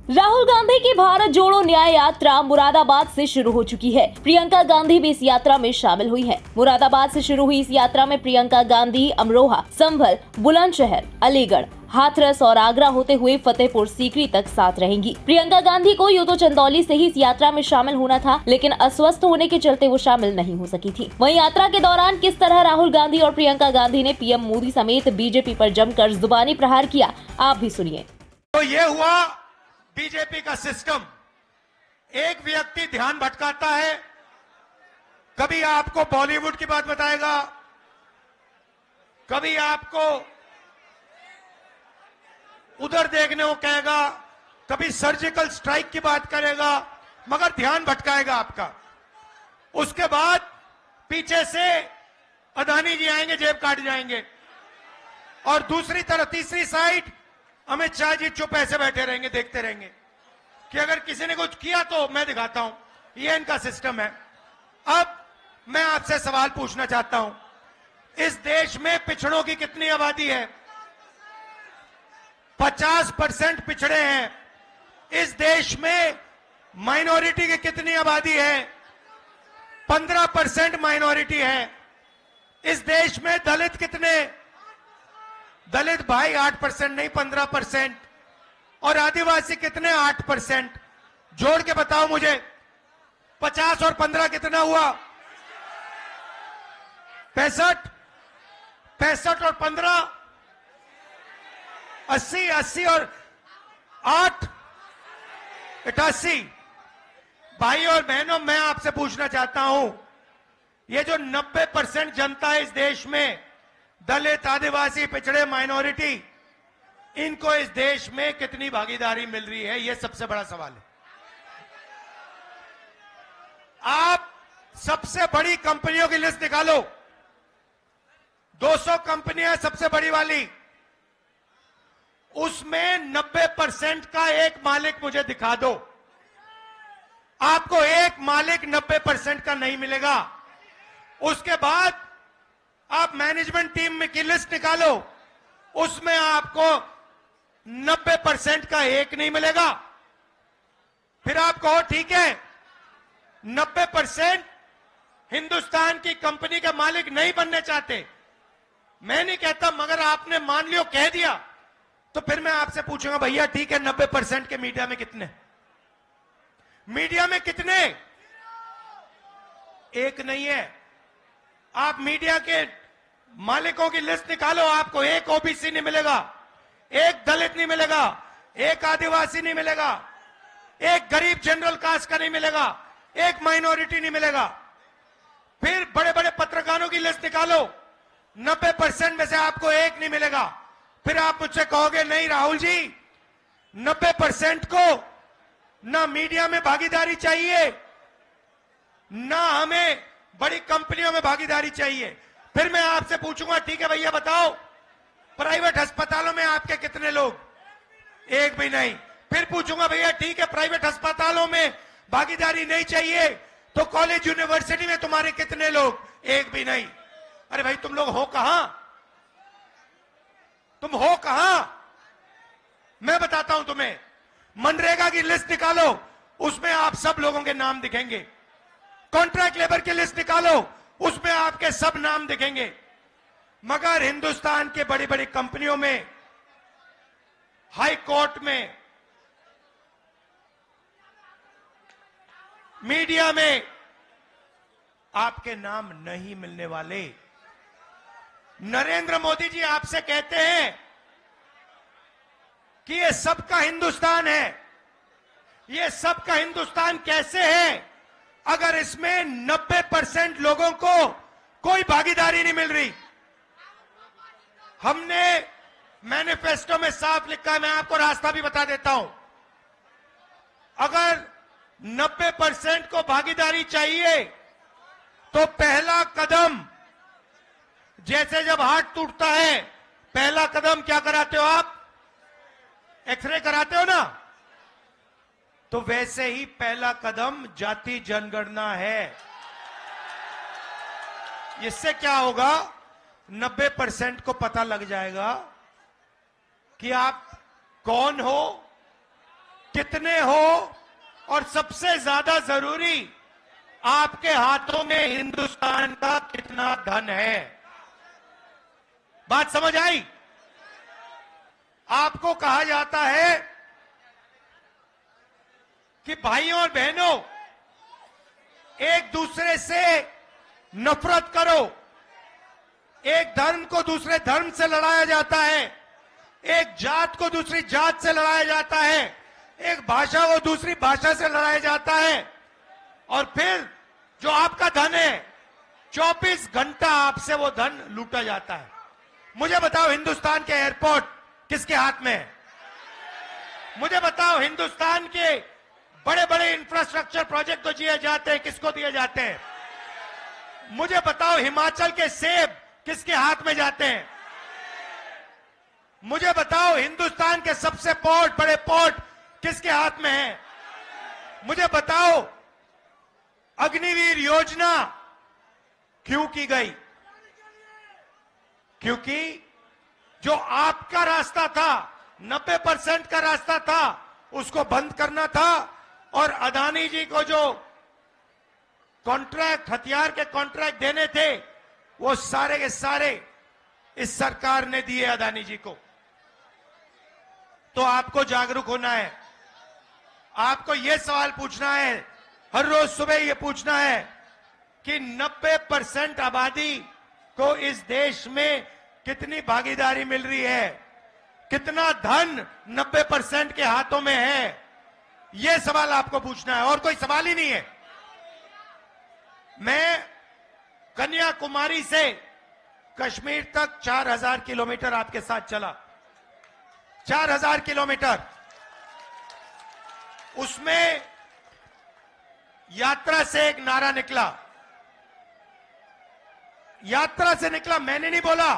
राहुल गांधी की भारत जोड़ो न्याय यात्रा मुरादाबाद से शुरू हो चुकी है। प्रियंका गांधी भी इस यात्रा में शामिल हुई हैं। मुरादाबाद से शुरू हुई इस यात्रा में प्रियंका गांधी अमरोहा, संभल, बुलंदशहर, अलीगढ़, हाथरस और आगरा होते हुए फतेहपुर सीकरी तक साथ रहेंगी। प्रियंका गांधी को यूं तो चंदौली से ही इस यात्रा में शामिल होना था, लेकिन अस्वस्थ होने के चलते वो शामिल नहीं हो सकी थी। वहीं यात्रा के दौरान किस तरह राहुल गांधी और प्रियंका गांधी ने पीएम मोदी समेत बीजेपी पर जमकर जुबानी प्रहार किया, आप भी सुनिए। तो ये हुआ बीजेपी का सिस्टम। एक व्यक्ति ध्यान भटकाता है, कभी आपको बॉलीवुड की बात बताएगा, कभी आपको उधर देखने को कहेगा, कभी सर्जिकल स्ट्राइक की बात करेगा, मगर ध्यान भटकाएगा आपका। उसके बाद पीछे से अदानी जी आएंगे, जेब काट जाएंगे, और दूसरी तरफ तीसरी साइड अमित शाह जी चुप ऐसे बैठे रहेंगे, देखते रहेंगे कि अगर किसी ने कुछ किया तो मैं दिखाता हूं। ये इनका सिस्टम है। अब मैं आपसे सवाल पूछना चाहता हूं, इस देश में पिछड़ों की कितनी आबादी है? 50% पिछड़े हैं। इस देश में माइनॉरिटी की कितनी आबादी है? 15% माइनॉरिटी है। इस देश में दलित कितने? दलित भाई 8% नहीं 15%। और आदिवासी कितने? 8%। जोड़ के बताओ मुझे, 50 और 15 कितना हुआ? 65। 65 और 15 80। 80 और 8 88। भाई और बहनों, मैं आपसे पूछना चाहता हूं, ये जो 90% जनता है इस देश में, दलित, आदिवासी, पिछड़े, माइनॉरिटी, इनको इस देश में कितनी भागीदारी मिल रही है? यह सबसे बड़ा सवाल है। आप सबसे बड़ी कंपनियों की लिस्ट निकालो, 200 कंपनियां सबसे बड़ी वाली, उसमें 90% का एक मालिक मुझे दिखा दो। आपको एक मालिक 90% का नहीं मिलेगा। उसके बाद आप मैनेजमेंट टीम में की लिस्ट निकालो, उसमें आपको 90% का एक नहीं मिलेगा। फिर आप कहो ठीक है, 90% हिंदुस्तान की कंपनी का मालिक नहीं बनने चाहते। मैं नहीं कहता, मगर आपने मान लियो, कह दिया, तो फिर मैं आपसे पूछूंगा, भैया ठीक है, 90% के मीडिया में कितने? मीडिया में कितने? एक नहीं है। आप मीडिया के मालिकों की लिस्ट निकालो, आपको एक ओबीसी नहीं मिलेगा, एक दलित नहीं मिलेगा, एक आदिवासी नहीं मिलेगा, एक गरीब जनरल कास्ट का नहीं मिलेगा, एक माइनॉरिटी नहीं मिलेगा। फिर बड़े बड़े पत्रकारों की लिस्ट निकालो, 90% में से आपको एक नहीं मिलेगा। फिर आप मुझसे कहोगे नहीं राहुल जी, 90% को ना मीडिया में भागीदारी चाहिए, ना हमें बड़ी कंपनियों में भागीदारी चाहिए। फिर मैं आपसे पूछूंगा ठीक है भैया बताओ, प्राइवेट अस्पतालों में आपके कितने लोग? एक भी नहीं। फिर पूछूंगा भैया ठीक है, प्राइवेट अस्पतालों में भागीदारी नहीं चाहिए, तो कॉलेज यूनिवर्सिटी में तुम्हारे कितने लोग? एक भी नहीं। अरे भाई तुम लोग हो कहां? तुम हो कहां? मैं बताता हूं तुम्हें। मनरेगा की लिस्ट निकालो, उसमें आप सब लोगों के नाम दिखेंगे। कॉन्ट्रैक्ट लेबर की लिस्ट निकालो, उसमें आपके सब नाम दिखेंगे। मगर हिंदुस्तान के बड़ी बड़ी कंपनियों में, हाई कोर्ट में, मीडिया में आपके नाम नहीं मिलने वाले। नरेंद्र मोदी जी आपसे कहते हैं कि ये सबका हिंदुस्तान है। ये सबका हिंदुस्तान कैसे है अगर इसमें 90% लोगों को कोई भागीदारी नहीं मिल रही? हमने मैनिफेस्टो में साफ लिखा है, मैं आपको रास्ता भी बता देता हूं। अगर 90% को भागीदारी चाहिए तो पहला कदम, जैसे जब हार्ट टूटता है पहला कदम क्या कराते हो आप? एक्सरे कराते हो ना? तो वैसे ही पहला कदम जाति जनगणना है। इससे क्या होगा? 90% को पता लग जाएगा कि आप कौन हो, कितने हो और सबसे ज्यादा जरूरी आपके हाथों में हिंदुस्तान का कितना धन है। बात समझ आई? आपको कहा जाता है कि भाइयों और बहनों एक दूसरे से नफरत करो। एक धर्म को दूसरे धर्म से लड़ाया जाता है, एक जात को दूसरी जात से लड़ाया जाता है, एक भाषा को दूसरी भाषा से लड़ाया जाता है, और फिर जो आपका धन है 24 घंटा आपसे वो धन लूटा जाता है। मुझे बताओ हिंदुस्तान के एयरपोर्ट किसके हाथ में है? मुझे बताओ हिंदुस्तान के बड़े बड़े इंफ्रास्ट्रक्चर प्रोजेक्ट तो दिए जाते हैं, किसको दिए जाते हैं? मुझे बताओ हिमाचल के सेब किसके हाथ में जाते हैं? मुझे बताओ हिंदुस्तान के सबसे बड़े पोर्ट किसके हाथ में है? मुझे बताओ अग्निवीर योजना क्यों की गई? क्योंकि जो आपका रास्ता था 90% का रास्ता था उसको बंद करना था, और अदानी जी को जो कॉन्ट्रैक्ट, हथियार के कॉन्ट्रैक्ट देने थे वो सारे के सारे इस सरकार ने दिए अदानी जी को। तो आपको जागरूक होना है, आपको यह सवाल पूछना है, हर रोज सुबह यह पूछना है कि 90% आबादी को इस देश में कितनी भागीदारी मिल रही है, कितना धन 90% के हाथों में है। यह सवाल आपको पूछना है, और कोई सवाल ही नहीं है। मैं कन्याकुमारी से कश्मीर तक 4000 किलोमीटर आपके साथ चला, 4000 किलोमीटर। उसमें यात्रा से एक नारा निकला, यात्रा से निकला, मैंने नहीं बोला,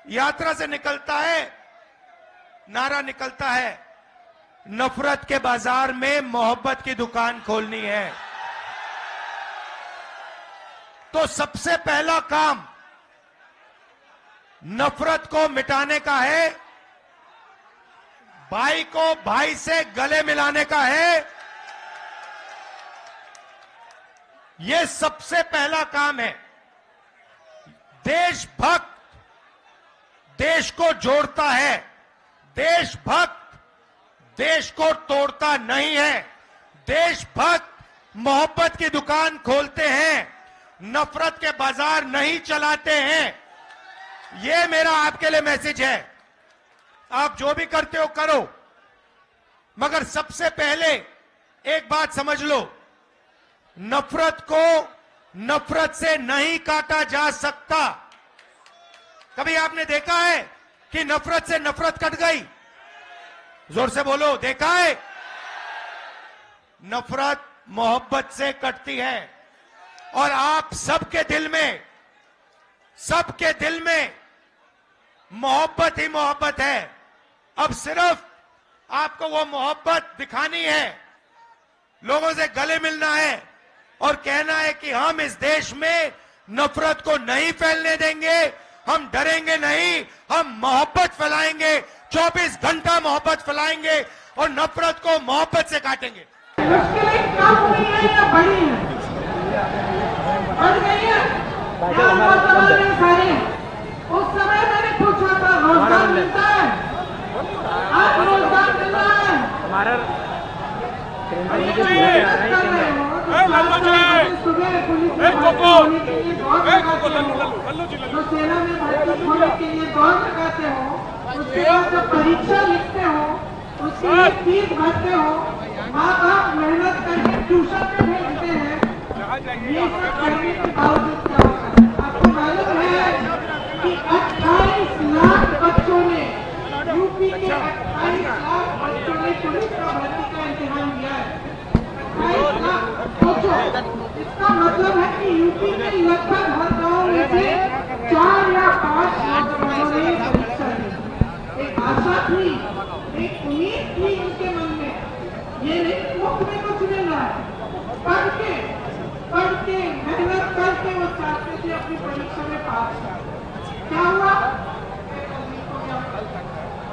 यात्रा से निकलता है, नारा निकलता है, नफरत के बाजार में मोहब्बत की दुकान खोलनी है। तो सबसे पहला काम नफरत को मिटाने का है, भाई को भाई से गले मिलाने का है। यह सबसे पहला काम है। देशभक्त देश को जोड़ता है, देशभक्त देश को तोड़ता नहीं है। देशभक्त मोहब्बत की दुकान खोलते हैं, नफरत के बाजार नहीं चलाते हैं। यह मेरा आपके लिए मैसेज है। आप जो भी करते हो करो, मगर सबसे पहले एक बात समझ लो, नफरत को नफरत से नहीं काटा जा सकता। कभी आपने देखा है कि नफरत से नफरत कट गई? जोर से बोलो, देखा है? नफरत मोहब्बत से कटती है, और आप सबके दिल में मोहब्बत ही मोहब्बत है। अब सिर्फ आपको वो मोहब्बत दिखानी है, लोगों से गले मिलना है और कहना है कि हम इस देश में नफरत को नहीं फैलने देंगे, हम डरेंगे नहीं, हम मोहब्बत फैलाएंगे, 24 घंटा मोहब्बत फैलाएंगे और नफरत को मोहब्बत से काटेंगे। मुश्किलें कम हुई है या बढ़ी है? बढ़ गई है। सारे उस समय मैंने पूछा था रोजगार मिलता है, आप रोजगार मिल रहा है? हमारा सुबह पुलिस तो सेना में भर्ती होने के लिए दौड़ लगाते हो, उसके बाद जब परीक्षा लिखते हो, उसके लिए फीस भरते हो, माँ बाप मेहनत करके ट्यूशन पे भेजते हैं, ये सब करने के बावजूद क्या होता है? आपको मालूम है कि 28 लाख बच्चों ने, यूपी के 28 लाख बच्चों ने पुलिस का भर्ती का इम्तिहान दिया है। 28 लाख, सोचो, इसका मतलब है कि यूपी के लगभग हर गांव में से 4 या 5 नौजवानों ने परीक्षा दी। एक आशा थी, एक उम्मीद थी उनके मन में, ये नहीं मुफ्त में कुछ मिल रहा है। पढ़ के मेहनत करके वो चाहते थे अपनी परीक्षा में पास कर। क्या हुआ?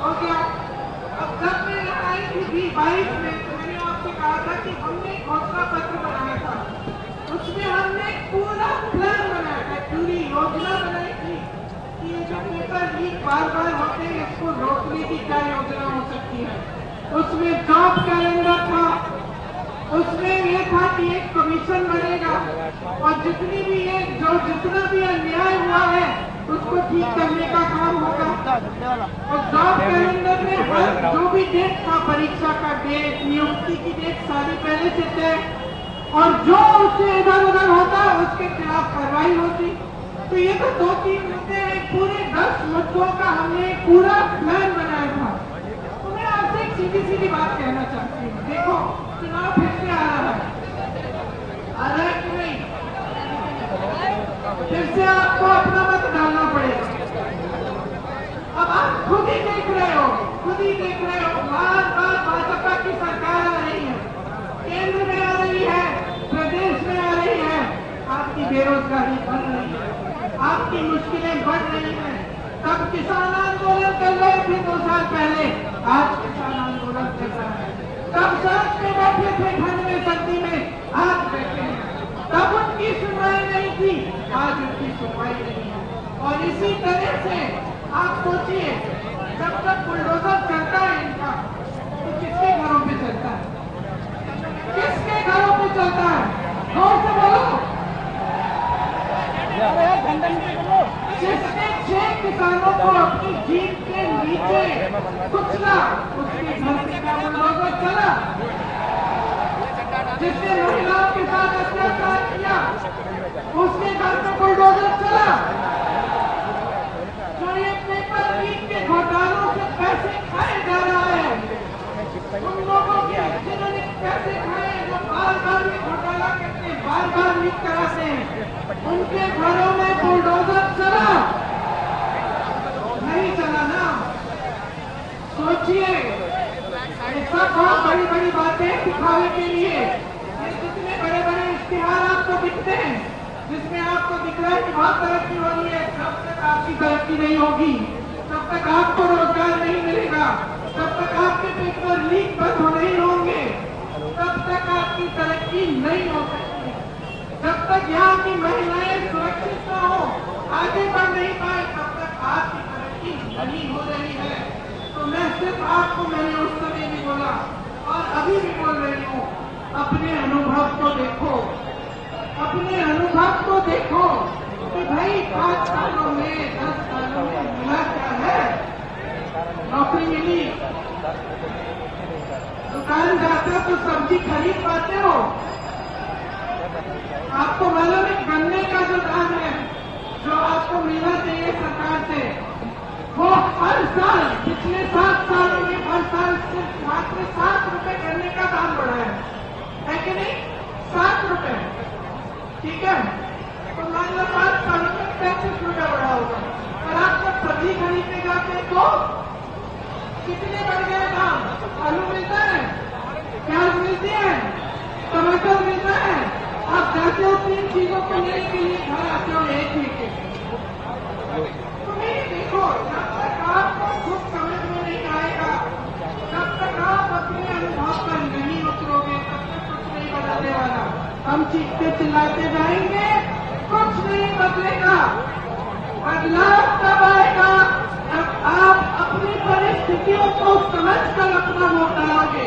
हो गया। अब घर में लड़ाई भी 22 में मैंने आपसे कहा था कि हमने घोषणा पत्र बनाया था, उसमें हमने पूरा प्लान बनाया था, पूरी योजना बनाई थी कि ये जो पेपर लीक बार बार होते हैं इसको रोकने की क्या योजना हो सकती है। उसमें जॉब कैलेंडर था, उसमें ये था कि एक कमीशन बनेगा और जितनी भी ये जितना भी अन्याय हुआ है उसको ठीक करने का काम होगा। और जॉब कैलेंडर में हर जो भी डेट था, परीक्षा का डेट, नियुक्ति की डेट सारी पहले से तय, और जो उससे इधर उधर होता उसके खिलाफ कार्रवाई होती। तो ये तो 2-3 मुद्दे हैं, पूरे 10 मुद्दों का हमने एक पूरा प्लान बनाया था। तो मैं आपसे एक सीधी सीधी बात कहना चाहती हूँ, देखो चुनाव फिर से आ रहा है कि नहीं? फिर से आपको अपना मत डालना पड़ेगा। अब आप खुद ही देख रहे हो, बार बार भाजपा की सरकार आ रही है, केंद्र में आ रही है, प्रदेश में आ रही है, आपकी बेरोजगारी बढ़ रही है, आपकी मुश्किलें बढ़ रही हैं। तब किसान आंदोलन कर रहे थे 2 साल पहले, आज किसान आंदोलन कर रहा है। तब सड़क पे बैठे थे ठंड में सर्दी में, आज बैठे हैं। तब उनकी सुनवाई नहीं थी, आज उनकी सुनवाई नहीं है। और इसी तरह से आप सोचिए, जब तक बुलडोजर चलता है इनका, तो किसके घरों पे चलता है? किसके घरों पे चलता है? कौन से बोलो? जिसने 6 किसानों को अपनी जीप के नीचे कुचला, उसके घर से क्या बुलडोजर चला? जिसने महिलाओं के साथ अत्याचार किया, उसके घर पे बुलडोजर चला? जो ये पेपर लीक के घोटालों से पैसे खाए जा रहा है, उन लोगों के जिन्होंने पैसे खाए, जो बार बार ये घोटाला करते हैं, बार बार लीक कराते हैं, उनके घरों में बुलडोजर चला? नहीं चला ना। सोचिए, ऐसा बहुत बड़ी बड़ी बातें दिखावे के लिए जितने बड़े बड़े इश्तिहार आपको दिखते हैं, जिसमें आपको दिख रहा है कि बहुत तरक्की हो रही है, जब तक आपकी तरक्की नहीं होगी, तब तक आपको रोजगार नहीं मिलेगा, तब तक आपके पेपर लीक बंद नहीं होंगे, तब तक आपकी तरक्की नहीं हो सकती। जब तक यहाँ की महिलाएं सुरक्षित न हो, आगे बढ़ नहीं पाए, तब तक आपकी तरक्की नहीं हो रही है। तो मैं सिर्फ आपको, मैंने उस समय भी बोला और अभी भी बोल रही हूँ, अपने अनुभव को देखो, अपने अनुभव को देखो कि भाई 5 सालों में, 10 सालों में मिला क्या है? नौकरी मिली, दुकान जाते हो तो सब्जी खरीद पाते हो? आपको मालूम है गन्ने का जो दाम है, जो आपको मिलना चाहिए सरकार से, वो हर साल, पिछले 7 सालों में हर साल सिर्फ मात्र 7 रुपए गन्ने का दाम बढ़ा है कि नहीं? 7 रुपए, ठीक है? तो मान लो 5 सालों में 35 रुपए बढ़ा होगा। और आप जब सब्जी खरीदने जाते तो कितने बढ़ गए दाम? आलू मिलता है, प्याज मिलती है, टमाटर मिलता है, आप जाते हो 3 चीजों को लेने के लिए, घर आते हो एक लेके। तो नहीं, देखो, जब तक आपको खुद समझ में नहीं आएगा, जब तक आप अपने अनुभव पर नहीं उतरोगे, तब तक कुछ नहीं बदलने वाला। हम चीखते चिल्लाते जाएंगे, कुछ नहीं बदलेगा। बदलाव तब आएगा जब आप अपनी परिस्थितियों को समझकर अपना वोट डालोगे,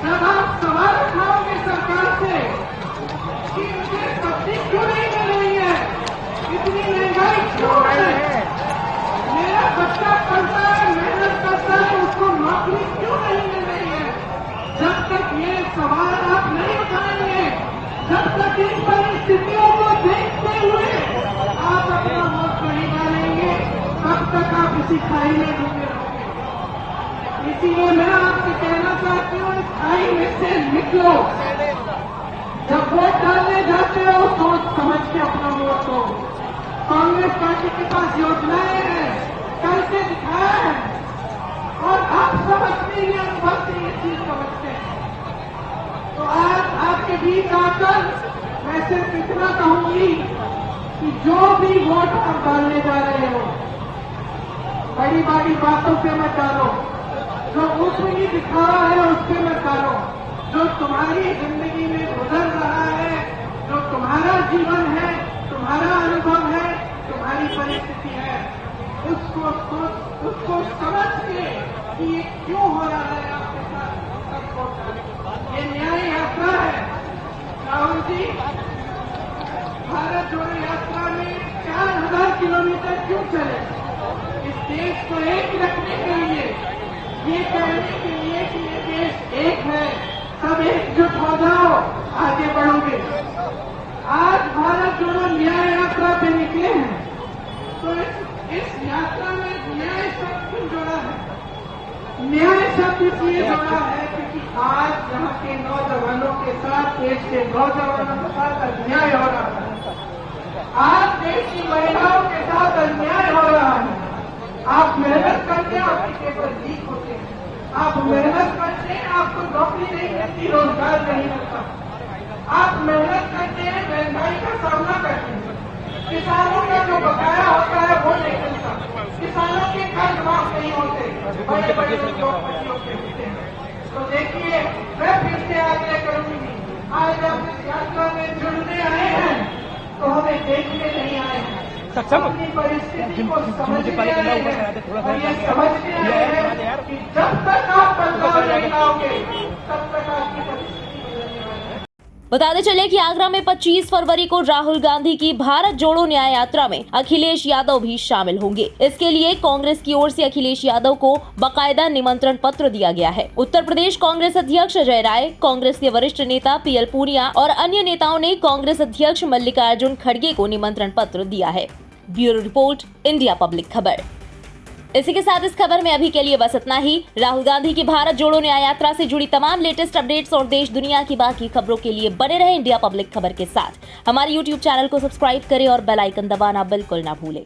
जब आप सवाल उठाओगे सरकार से कि मुझे सब्जी क्यों नहीं मिल रही है, इतनी महंगाई क्यों है, मेरा बच्चा पढ़ता है, मेहनत करता है, उसको नौकरी क्यों नहीं मिल रही है, जब तक ये सवाल आप नहीं उठाएंगे, जब तक इन परिस्थितियों को देखते हुए आप अपना वोट नहीं डालेंगे, तब तक आप इसी खाई में डूबे रहोगे। इसीलिए मैं आपसे कहना चाहती हूँ, इस खाई में से निकलो। जब वोट डालने जाते हो सोच समझ के अपना वोट दो। कांग्रेस पार्टी के पास योजनाएं हैं, करके दिखाया है, और आप समझते ही अनुभव से ये चीज समझते हैं। तो आज आपके बीच आकर मैं सिर्फ इतना कहूंगी कि जो भी वोट आप डालने जा रहे हो, बड़ी बड़ी बातों से मत डालो, जो ऊपरी दिखावा है उससे मत करो। जो तुम्हारी जिंदगी में गुजर रहा है, जो तुम्हारा जीवन है, तुम्हारा अनुभव है, तुम्हारी परिस्थिति है, उसको समझ के कि ये क्यों हो रहा है आपके साथ, सबको ये न्याय यात्रा है। राहुल जी, भारत जोड़ो यात्रा में 4000 किलोमीटर क्यों चले? इस देश को एक रखने के लिए, ये कहने के लिए कि ये देश एक है, सब एकजुट हो जाओ, आगे बढ़ोगे। आज भारत जोड़ो न्याय यात्रा पे निकले हैं, तो इस यात्रा में न्याय शब्द क्यों जोड़ा है? न्याय शब्द इसलिए जोड़ा है क्योंकि आज यहाँ के नौजवानों के साथ, देश के नौजवानों के साथ अन्याय हो रहा है। आज देश की महिलाओं के साथ अन्याय हो रहा है। आप मेहनत करते हैं, आपके पेपर लीक होते हैं। आप मेहनत करते हैं, आपको नौकरी नहीं मिलती, रोजगार नहीं मिलता। आप मेहनत करते हैं, महंगाई का सामना करते हैं, किसानों का जो बकाया होता है वो नहीं मिलता, किसानों के कर्ज माफ नहीं होते, बड़े बड़े उद्योगपतियों के होते हैं। तो देखिए, मैं फिर से आग्रह करूंगी, आज हम इस यात्रा में जुड़ने आए हैं तो हमें देखने नहीं आए हैं, अपनी परिस्थिति को समझने आए हैं। और ये समझने आए हैं कि जब तक आप बदलाव नहीं लाओगे तब तक आपकी परिस्थिति बदलने वाली है। बताते चले कि आगरा में 25 फरवरी को राहुल गांधी की भारत जोड़ो न्याय यात्रा में अखिलेश यादव भी शामिल होंगे। इसके लिए कांग्रेस की ओर से अखिलेश यादव को बाकायदा निमंत्रण पत्र दिया गया है। उत्तर प्रदेश कांग्रेस अध्यक्ष अजय राय, कांग्रेस के वरिष्ठ नेता पीएल पूनिया और अन्य नेताओं ने कांग्रेस अध्यक्ष मल्लिकार्जुन खड़गे को निमंत्रण पत्र दिया है। ब्यूरो रिपोर्ट, इंडिया पब्लिक खबर। इसी के साथ इस खबर में अभी के लिए बस इतना ही। राहुल गांधी की भारत जोड़ो न्याय यात्रा से जुड़ी तमाम लेटेस्ट अपडेट्स और देश दुनिया की बाकी खबरों के लिए बने रहे इंडिया पब्लिक खबर के साथ। हमारे YouTube चैनल को सब्सक्राइब करें और बेल आइकन दबाना बिल्कुल ना भूलें।